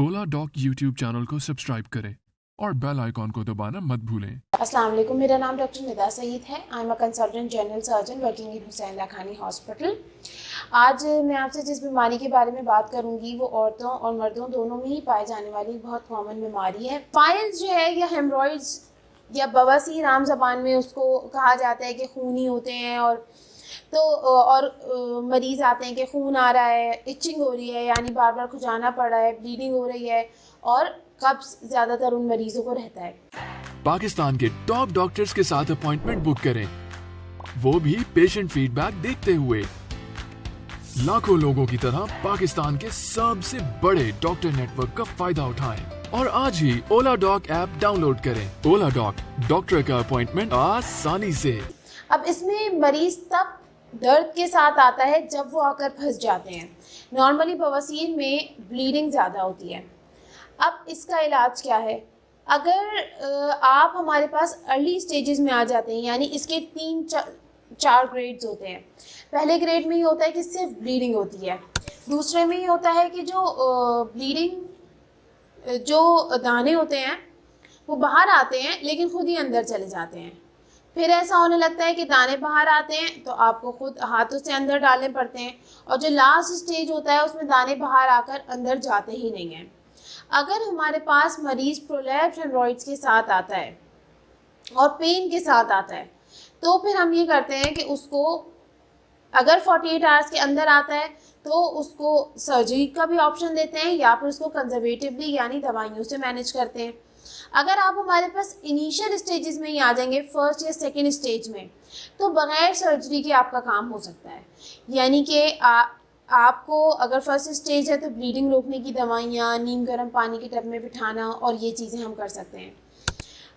ओला dock YouTube channel को subscribe करें और बेल आइकॉन को दबाना मत भूलें। अस्सलाम वालेकुम, मेरा नाम डॉक्टर निदा सईद है। I am a consultant general surgeon working in Hussain Lakhani hospital. आज मैं आपसे जिस बीमारी के बारे में बात करूंगी वो औरतों और मर्दों दोनों में ही पाई जाने वाली बहुत कॉमन बीमारी है। पाइल्स जो है या हेमरॉइड्स या बवासीर आम ज़बान में उसको कहा जाता है कि खूनी होते हैं और मरीज़ आते हैं कि खून आ रहा है, इचिंग हो रही है यानी बार बार खुजाना पड़ रहा है, ब्लीडिंग हो रही है और कब्ज़ ज़्यादातर उन मरीज़ों को रहता है। पाकिस्तान के टॉप डॉक्टर्स के साथ अपॉइंटमेंट बुक करें, वो भी पेशेंट फीडबैक देखते हुए। लाखों लोगों की तरह पाकिस्तान के सबसे बड़े डॉक्टर नेटवर्क का फायदा उठाएं और आज ही ओला डॉक ऐप डाउनलोड करें। ओला डॉक, डॉक्टर का अपॉइंटमेंट आसानी से। अब इसमें मरीज तब दर्द के साथ आता है जब वो आकर फंस जाते हैं। नॉर्मली बवासीर में ब्लीडिंग ज़्यादा होती है। अब इसका इलाज क्या है? अगर आप हमारे पास अर्ली स्टेजेस में आ जाते हैं, यानी इसके 3-4 ग्रेड्स होते हैं। पहले ग्रेड में ये होता है कि सिर्फ ब्लीडिंग होती है। दूसरे में ये होता है कि जो ब्लीडिंग जो दाने होते हैं वो बाहर आते हैं लेकिन खुद ही अंदर चले जाते हैं। फिर ऐसा होने लगता है कि दाने बाहर आते हैं तो आपको खुद हाथों से अंदर डालने पड़ते हैं, और जो लास्ट स्टेज होता है उसमें दाने बाहर आकर अंदर जाते ही नहीं हैं। अगर हमारे पास मरीज़ प्रोलैप्स हेमरॉइड्स के साथ आता है और पेन के साथ आता है तो फिर हम ये करते हैं कि उसको, अगर 48 आवर्स के अंदर आता है तो उसको सर्जरी का भी ऑप्शन देते हैं या फिर उसको कंजर्वेटिवली यानी दवाइयों से मैनेज करते हैं। अगर आप हमारे पास इनिशियल स्टेजेस में ही आ जाएंगे, फर्स्ट या सेकेंड स्टेज में, तो बग़ैर सर्जरी के आपका काम हो सकता है। यानी कि आपको अगर फर्स्ट स्टेज है तो ब्लीडिंग रोकने की दवाइयाँ, नीम गर्म पानी के टब में बिठाना और ये चीज़ें हम कर सकते हैं।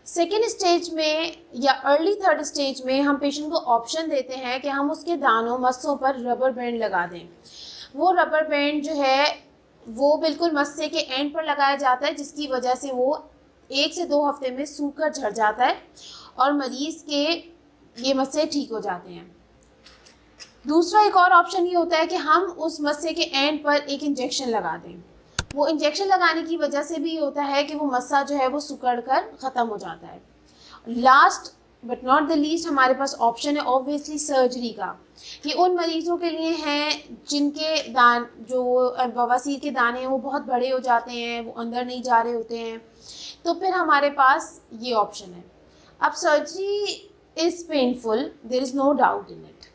सेकेंड स्टेज में या अर्ली थर्ड स्टेज में हम पेशेंट को ऑप्शन देते हैं कि हम उसके दानों मस्सों पर रबर बैंड लगा दें। वो रबर बैंड जो है वो बिल्कुल मस्से के एंड पर लगाया जाता है, जिसकी वजह से वो 1 से 2 हफ्ते में सूख कर झड़ जाता है और मरीज़ के ये मस्से ठीक हो जाते हैं। दूसरा एक और ऑप्शन ये होता है कि हम उस मस्से के एंड पर एक इंजेक्शन लगा दें। वो इंजेक्शन लगाने की वजह से भी ये होता है कि वो मस्सा जो है वो सिकुड़ कर ख़त्म हो जाता है। Last but not the least हमारे पास ऑप्शन है ऑब्वियसली सर्जरी का। ये उन मरीज़ों के लिए हैं जिनके जो बवासीर के दाने हैं वो बहुत बड़े हो जाते हैं, वो अंदर नहीं जा रहे होते हैं, तो फिर हमारे पास ये ऑप्शन है। अब surgery is painful, there is no doubt in it.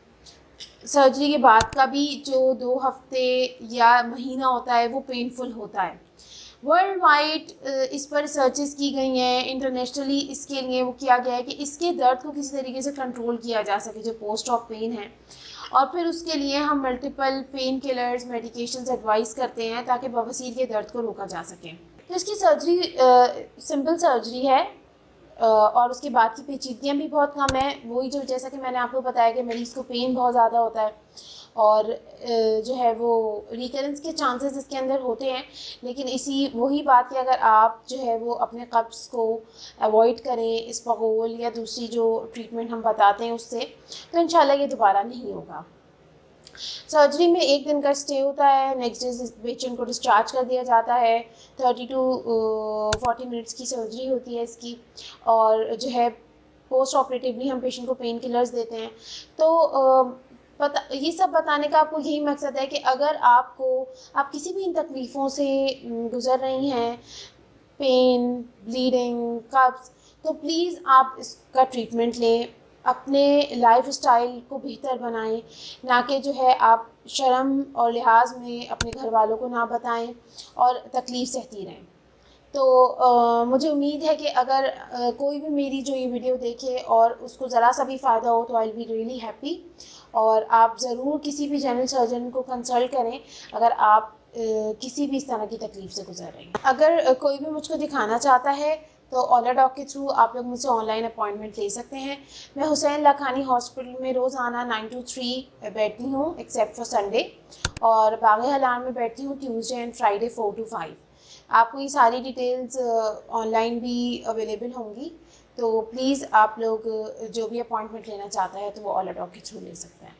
Surgery के बाद का भी जो 2 हफ्ते या महीना होता है वो पेनफुल होता है। वर्ल्ड वाइड इस पर रिसर्चेस की गई हैं, इंटरनेशनली इसके लिए वो किया गया है कि इसके दर्द को किसी तरीके से कंट्रोल किया जा सके जो पोस्ट ऑफ पेन है, और फिर उसके लिए हम multiple pain killers medications advice करते हैं ताकि बवासीर के दर्द को रोका जा सके। तो इसकी सर्जरी सिंपल सर्जरी है और उसके बाद की पेचीदगियाँ भी बहुत कम है। वही जो जैसा कि मैंने आपको बताया कि मरीज़ को पेन बहुत ज़्यादा होता है और जो है वो रिकरेंस के चांसेस इसके अंदर होते हैं, लेकिन वही बात कि अगर आप जो है वो अपने कब्ज़ को अवॉइड करें इस्पागोल या दूसरी जो ट्रीटमेंट हम बताते हैं उससे, तो इंशाल्लाह ये दोबारा नहीं होगा। सर्जरी में 1 दिन का स्टे होता है, नेक्स्ट डे पेशेंट को डिस्चार्ज कर दिया जाता है। 30 to 40 मिनट्स की सर्जरी होती है इसकी, और जो है पोस्ट ऑपरेटिवली हम पेशेंट को पेन किलर्स देते हैं। तो ये सब बताने का आपको यही मकसद है कि अगर आप किसी भी इन तकलीफ़ों से गुज़र रही हैं, पेन, ब्लीडिंग, कब्ज़, तो प्लीज़ आप इसका ट्रीटमेंट लें, अपने लाइफ़स्टाइल को बेहतर बनाएं, ना कि जो है आप शर्म और लिहाज में अपने घर वालों को ना बताएं और तकलीफ़ सहती रहें। तो मुझे उम्मीद है कि अगर कोई भी मेरी जो ये वीडियो देखे और उसको ज़रा सा भी फ़ायदा हो तो I will be really happy, और आप ज़रूर किसी भी जनरल सर्जन को कंसल्ट करें अगर आप किसी भी इस तरह की तकलीफ़ से गुजर रहे हैं। अगर कोई भी मुझको दिखाना चाहता है तो ओला डॉक के थ्रू आप लोग मुझसे ऑनलाइन अपॉइंटमेंट ले सकते हैं। मैं हुसैन लाखानी हॉस्पिटल में रोज़ाना 9 to 3 बैठती हूँ एक्सेप्ट फॉर संडे, और बाग़े हलाल में बैठती हूँ ट्यूसडे एंड फ्राइडे 4 to 5। आपको ये सारी डिटेल्स ऑनलाइन भी अवेलेबल होंगी, तो प्लीज़ आप लोग जो भी अपॉइंटमेंट लेना चाहता है तो वो ओला डॉक के थ्रू ले सकते हैं।